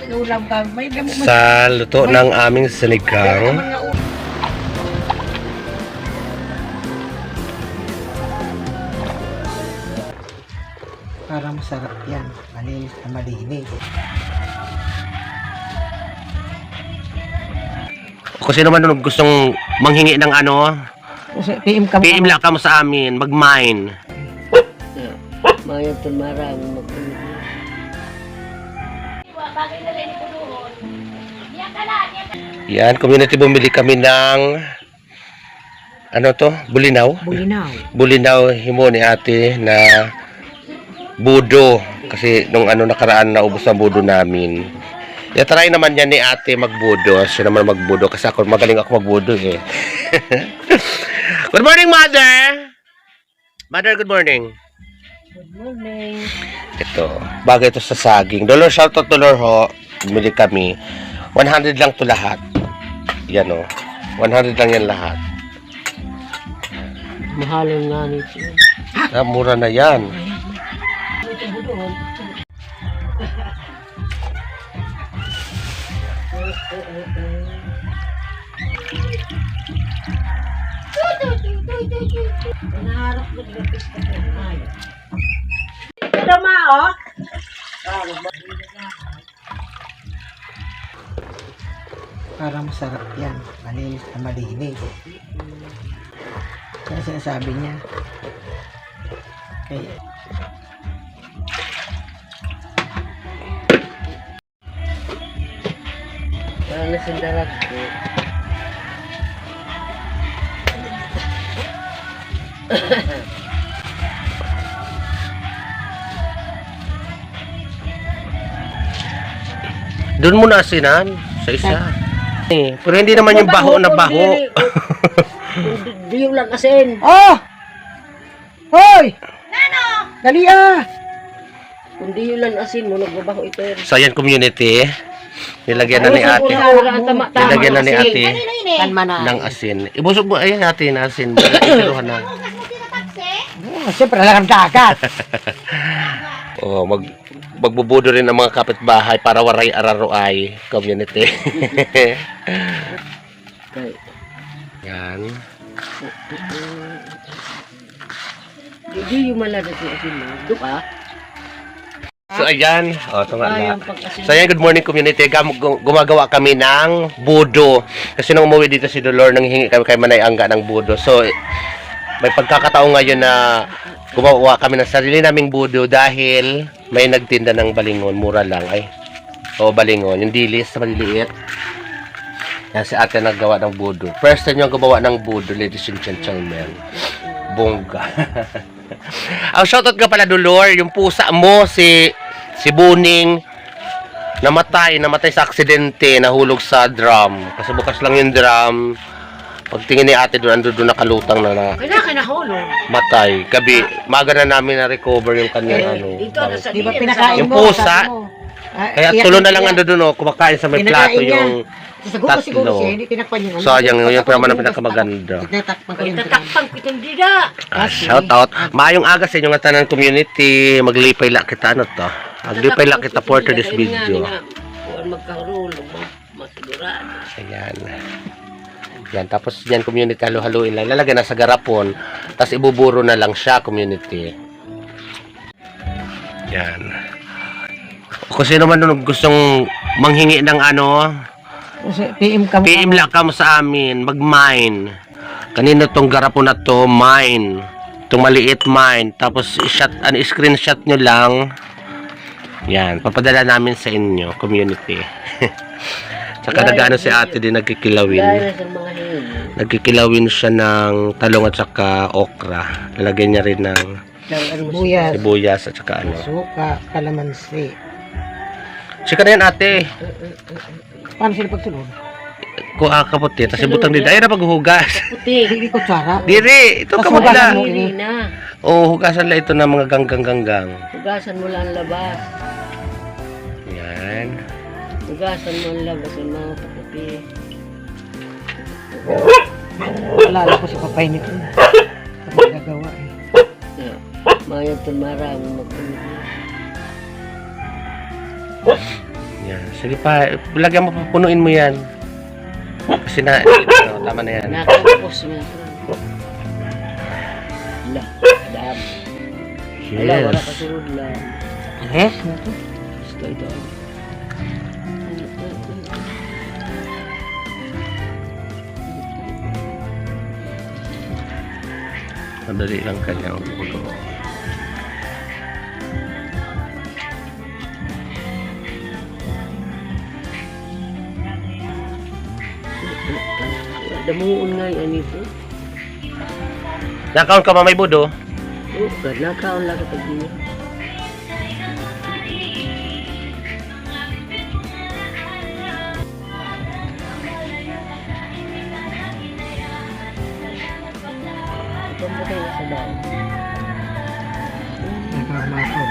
Ulam ka. May damo man. Sa luto ng aming sinigang. Para masarap yan. Malinis na malinis. Kung sino man nung gustong manghingi ng ano, PM ka mo. PM lang ka mo sa amin, mag-mine. Mayroon marami magpunod. Yan, community, bumili kami ng ano to? Bulinaw? Bulinaw. Bulinaw himo ni ate na budo. Kasi nung ano nakaraan na ubos ang budo namin. Try naman yan ni ate magbudo. Siya naman magbudo kasi ako magaling ako magbudo eh. Good morning, mother! Mother, good morning. Good morning. Ito, bagay ito sa saging. Dollar shoutout, dollar ho. Bumili kami. 100 lang to lahat. Yan o. 100 lang yan lahat. Mahalin nga nito. Mura na yan. Tama oh. Para masarap yan. Malinis na malinis. Kaya sinasabi niya. Okay. Parang nasindarat ko. Doon mo na asinan sa isa. Pero hindi naman yung baho na baho. Di yung lang asin. Oh! Hoy! Nano! Dali ah! Kung di yung lang asin mo, nagbabaho ito. So yan, community. Nilagyan na ni ate. Nilagyan na ni ate ng asin. Ibusog mo, ayan ate na asin. Isiruhan na. Oh, siyempre lang ang dagat. Oh, magbubudo rin ang mga kapitbahay para waray araroay community. Yan. Di yung malada si asin mo. Duka. So ayan, ito nga na. So ayan, good morning community. Gumagawa kami ng budo. Kasi nung umuwi dito si Dolor, nanghingi kami kay Manay Angga ng budo. So may pagkakataon ngayon na gumawa kami ng sarili naming budo dahil may nagtinda ng balingon, mura lang ay. O balingon, yung dilis na maliliit. Yan si ate naggawa ng budo. First time yung gumawa ng budo, ladies and gentlemen. Bongga. Ang shoutout ka pala, Dolor, yung pusa mo, si Buning, namatay sa aksidente, nahulog sa drum. Kasi bukas lang yung drum. Pagtingin ni ate doon, doon nakalutang na Kinahulog. matay. Gabi, maga na namin na-recover yung kanyang ano. Ito na sa Di ba pinakain Yung mo? pusa. sabi mo. Kaya tulo na lang ando doon, kumakain sa may plato yung Siguro tatlo. siya, hindi tinakpan yun. So, yun pa naman ang pinakamaganda. Tinatakpan ko yung Tatakpan kitang dida. Shout out. Maayong aga sa inyong tanan community. Maglipay lang kita ano to. Maglipay lang kita for this video. Huwag magkahulog. Masigurado. Ayan. Yan. Tapos yan community, halo-haloin lang. Lalagyan na sa garapon. Tapos ibuburo na lang siya community. Yan. Kung sino man nung gustong manghingi ng ano, PM ka mo. PM lang ka mo sa amin, mag-mine. Kanina tong garapon na to, mine. Itong maliit mine. Tapos screenshot nyo lang. Yan, papadala namin sa inyo, community. Tsaka nag-ano si ate din, nagkikilawin. Dahil sa mga hindi. Nagkikilawin siya ng talong at saka okra. Lalagyan niya rin ng Buyas, sibuyas at saka ano. suka, kalamansi. Sika na yan ate. Paano sila pagsunod? Kaputi. Tapos ibutang din. Ayun na paghuhugas. Puti. Hindi ko tsara. Diri, ito Tapos kamot hugasan na. mo. Hindi na. Oo, hugasan lang ito ng mga ganggang-ganggang. Hugasan mo lang labas. Yan. Hugasan mo ang labas ng mga kaputi. Alala ko si papay nito. Ano nagagawa eh. Mayroon marami magpunod. Yan. Sige pa, lagyan mo, pupunuin mo yan. Kasi na, tama na yan. Nakapos mo. Wala. Dam. Wala, wala kasunod lang. Yes, na to. Basta ito. Madali lang kanyang budo. Damuon nga yan ito. Nakaon ka mamay budo? Oh, nakaon lang kapag niya. Pamatay na sa daon. Nagmamakaw.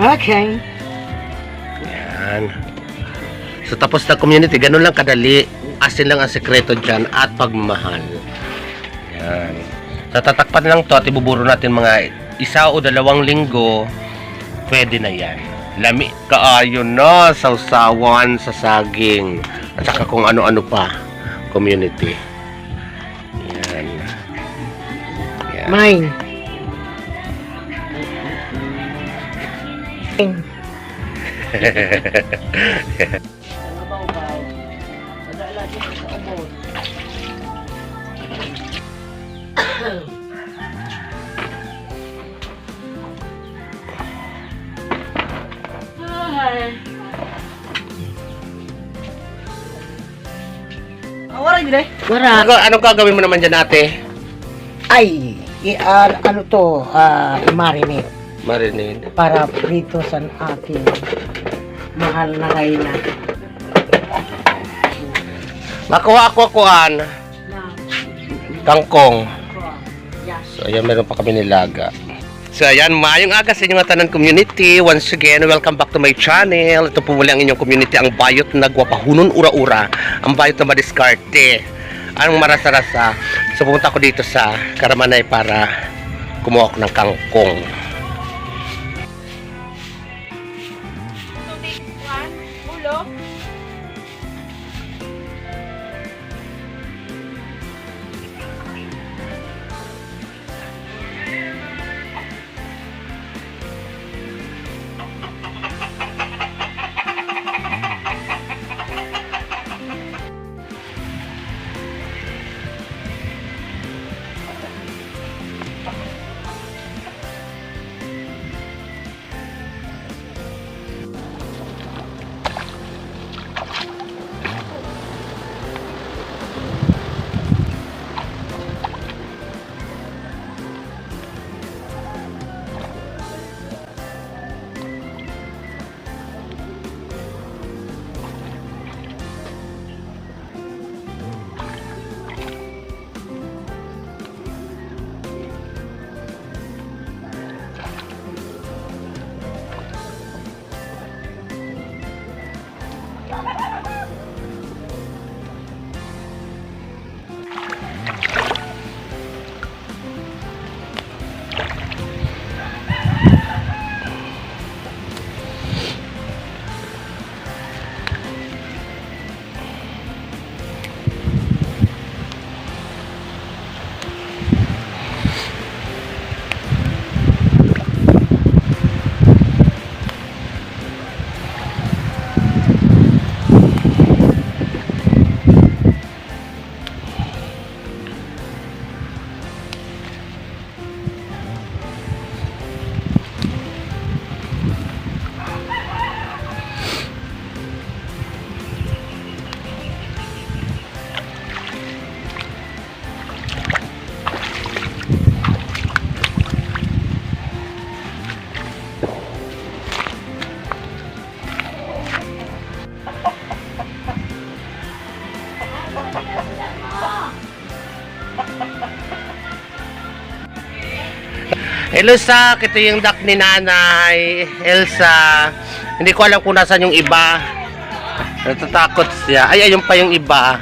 Okay. Yan. So tapos na community, ganun lang kadali. Asin lang ang sekreto dyan at pagmamahal. Yan. So tatakpan lang to at ibuburo natin mga 1 o 2 linggo. Pwede na yan. Lami kaayo na sausawan sa saging. At saka kung ano-ano pa. Community. Yan. Yan. Mine. Mga baw-baw. Nadala dito sa umon. Ay. Wala yun eh. Wara. Anong gagawin mo naman dyan ate? Ay, ano to, marinate. Marinade. Para prito sa ating mahal na reyna. Makuha ako kuan. Kangkong. So, ayan, meron pa kami nilaga. So, ayan, maayong aga sa inyong tanan community. Once again, welcome back to my channel. Ito po muli ang inyong community, ang bayot na gwapahunon ura-ura, ang bayot na madiskarte, ang marasa-rasa. So, pumunta ako dito sa Karamanay para kumuha ako ng kangkong. Hello, Sak. Ito yung duck ni Nanay Elsa. Hindi ko alam kung nasan yung iba. Natatakot siya. Ay, ayun pa yung iba.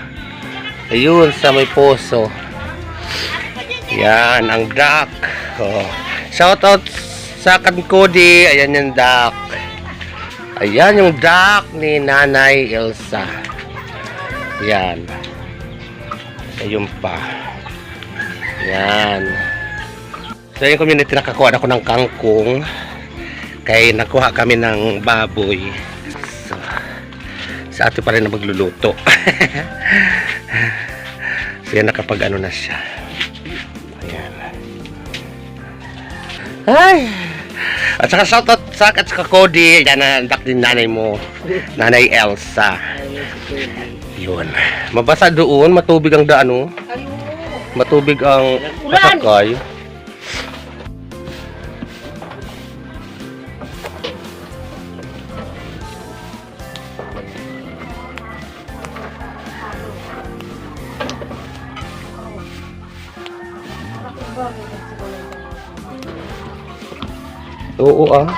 Ayun, sa may poso. Yan, ang duck. Oh. Shout out sa Cody. Ayan yung duck. Ayan yung duck ni Nanay Elsa. Yan. Ayun pa. Yan. So yung community, nakakuha ako ng kangkong. Kaya nakuha kami ng baboy. So, sa atin pa rin na magluluto. So yan, nakapag ano na siya. Ayan. Ay! At saka shoutout sa at saka Cody. Yan ang anak din nanay mo. Nanay Elsa. Yun. Mabasa doon. Matubig ang daan, oh. Matubig ang pasakay. Oo, ah.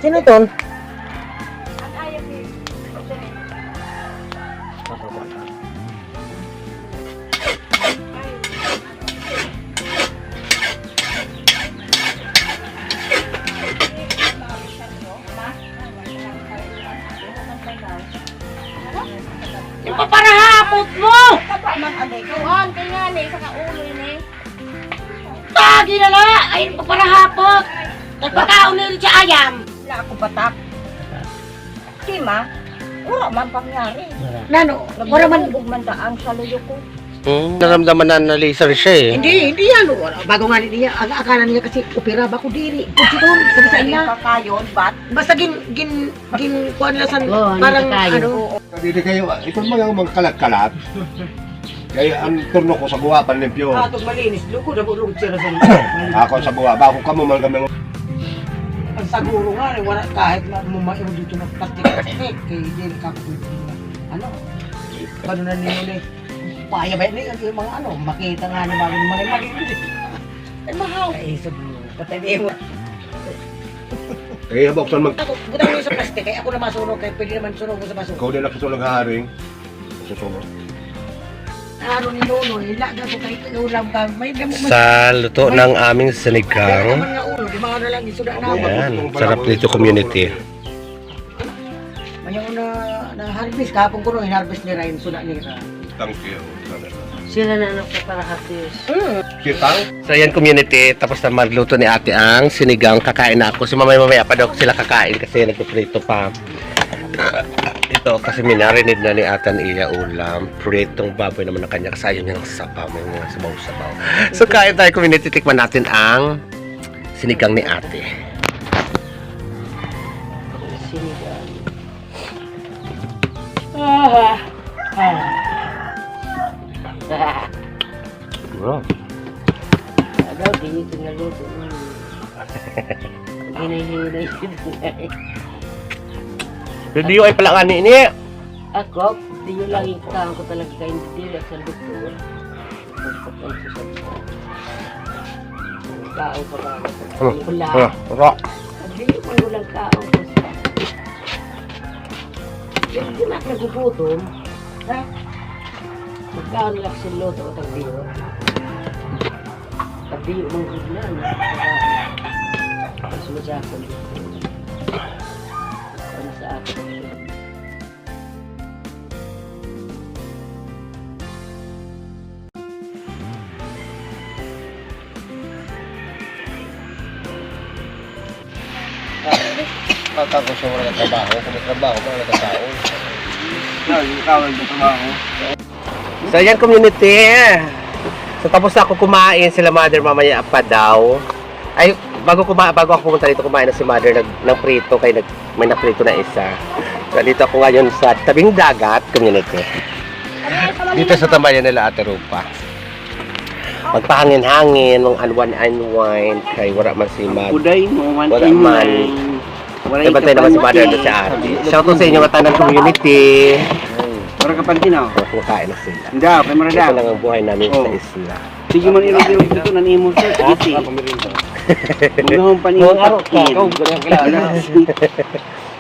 Sino ton? Yung paparahapot mo! Kuhan, kaya nga sa kaulo yun eh. Tagi na na! Ayun paparahapot! Nagpakaon nila sa ayam! Wala ako batak. Kima, wala man pangyari. Nano, wala man. Nagbubugbog man daang sa luyo ko. Naramdaman na na laser siya eh. Hindi yan. Bago nga niya, akala niya kasi opera ba ko diri. Kasi doon, kasi sa ina. Kakayon, bat? Basta kuha nila sa parang ano. Hindi kayo, ito mga kalat-kalat. Kaya ang turno ko sa guwapan ng piyo. Atog malinis, luko na bulong sila sa Ako sa guwapa, ako kamo man kami. Ang saguro nga, wala kahit mamumayo dito ng plastic. Kaya hindi ka ano. Paano na ninyo paya ba yun yung mga ano, makita nga naman yung mga magiging. Ay, mahal. Ay, sabihin mo, patay mo. Kaya buksan mag... Ako, butang mo sa plastic, kaya ako na masunog, kaya pwede naman sunog ko sa masunog. Ikaw din nakasulang haring. Susunod. Araw ni Nono, ilaga ko kahit ulam ka. May damo Sa luto ng aming sinigang. naman nga ulo, di mga na lang isuda na ako. Ayan, sarap nito community. May na harvest, kahapon ko nung in-harvest ni Ryan, suda ni Ryan. Thank you. Sila na nagpaparahapis. Kitang? So ayan community, tapos na magluto ni ate ang sinigang. Kakain na ako. Si mamaya pa daw sila kakain kasi nagpiprito pa. Ito kasi minarinig na ni ate ang iya ulam. Pritong baboy naman ang kanya kasi ayaw niyang sabaw. May mga sabaw-sabaw. So kain tayo community, tikman natin ang sinigang ni ate. Sinigang. Bro. Agaw, di ito nga luto. Hinay-hinay. Hindi ay pala kani ini. Ako, di yun lang ikaw ko talaga kain dito sa doktor. Kaon pa ba? Wala. Ro. Di man walang kaon ko. Hindi na nagugutom. Ha? Magkaon lang sa loto o tagbiyo. Tagbiyo mong gudlan. Mas masyakon. Ano sa akin? Tatako sa mga trabaho. Kung may trabaho, mga nagkatao. Yung kawan ng trabaho. So ayan community. So tapos na ako kumain, sila mother mamaya pa daw. Ay bago ako pumunta dito kumain na si mother ng prito kay may naprito na isa. So Nandito ako ngayon sa tabing dagat community. Dito sa tambayan nila Ate Rupa. Magpahangin-hangin, mga unwind, kay wala man si Mag. Uday mo, one Wala man. Nabatay naman si Mother doon sa ate. Shout out sa inyo mga tanang community. Wala ka pantin ako. Kumakain na sila. Hindi ako, kay Marada. Ito lang ang buhay namin sa isla. Sige man ilog-ilog dito, nanimo sir. Iti. Magahong panimo pakin.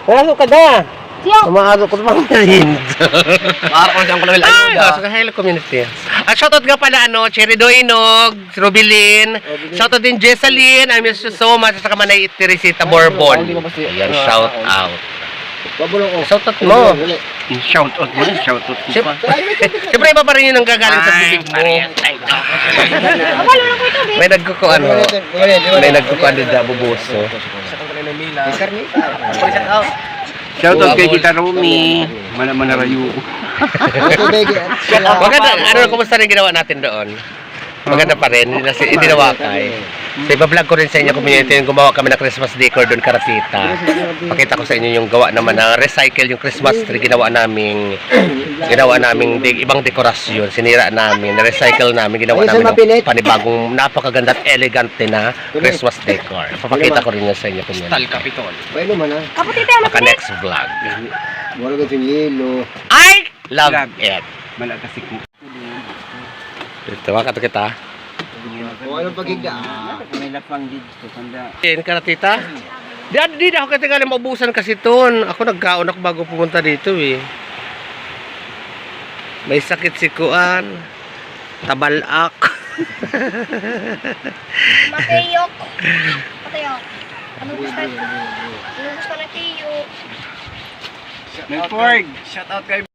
Ano ka na? Umaaro ko naman rin. Maaro ko siyang kulawil. Ay, sa hello community. At shoutout nga pala, Cherry Doinog, si Robilin. Shoutout din Jessalyn, I miss you so much. Sa kamanay Teresita Bourbon. Yan, shout out. Shoutout mo. Shoutout mo, shoutout ko pa. Siyempre, iba pa rin yun ang gagaling sa bibig mo. May nagkukuan mo. May nagkukuan din na bubuso. Shoutout kay Kita Rumi. Manarayu. Maganda, kumusta rin ginawa natin doon? Maganda pa rin, hindi nawakay. So, iba-vlog ko rin sa inyo community yung gumawa kami ng Christmas decor doon Karasita. Pakita ko sa inyo yung gawa naman na recycle yung Christmas tree, ginawa naming ibang dekorasyon, sinira namin, na-recycle namin, ginawa namin ng panibagong napakaganda at elegante na Christmas decor. Papakita ko rin yun sa inyo community. Tal Capitol. Pwede man ha. Maka next vlog. Wala ka yung yelo. I love it. Malagasi ko. Ito, makato kita. O anong pagigda? May lapang dito, tanda. Yan ka na, tita? Di na ako katingali maubusan kasi ton. Ako nagkaon ako bago pumunta dito eh. May sakit si Kuan. Tabalak. Mateyok. Mateyok. Anong gusto? Anong gusto ng tiyo? May Ford. Shoutout kay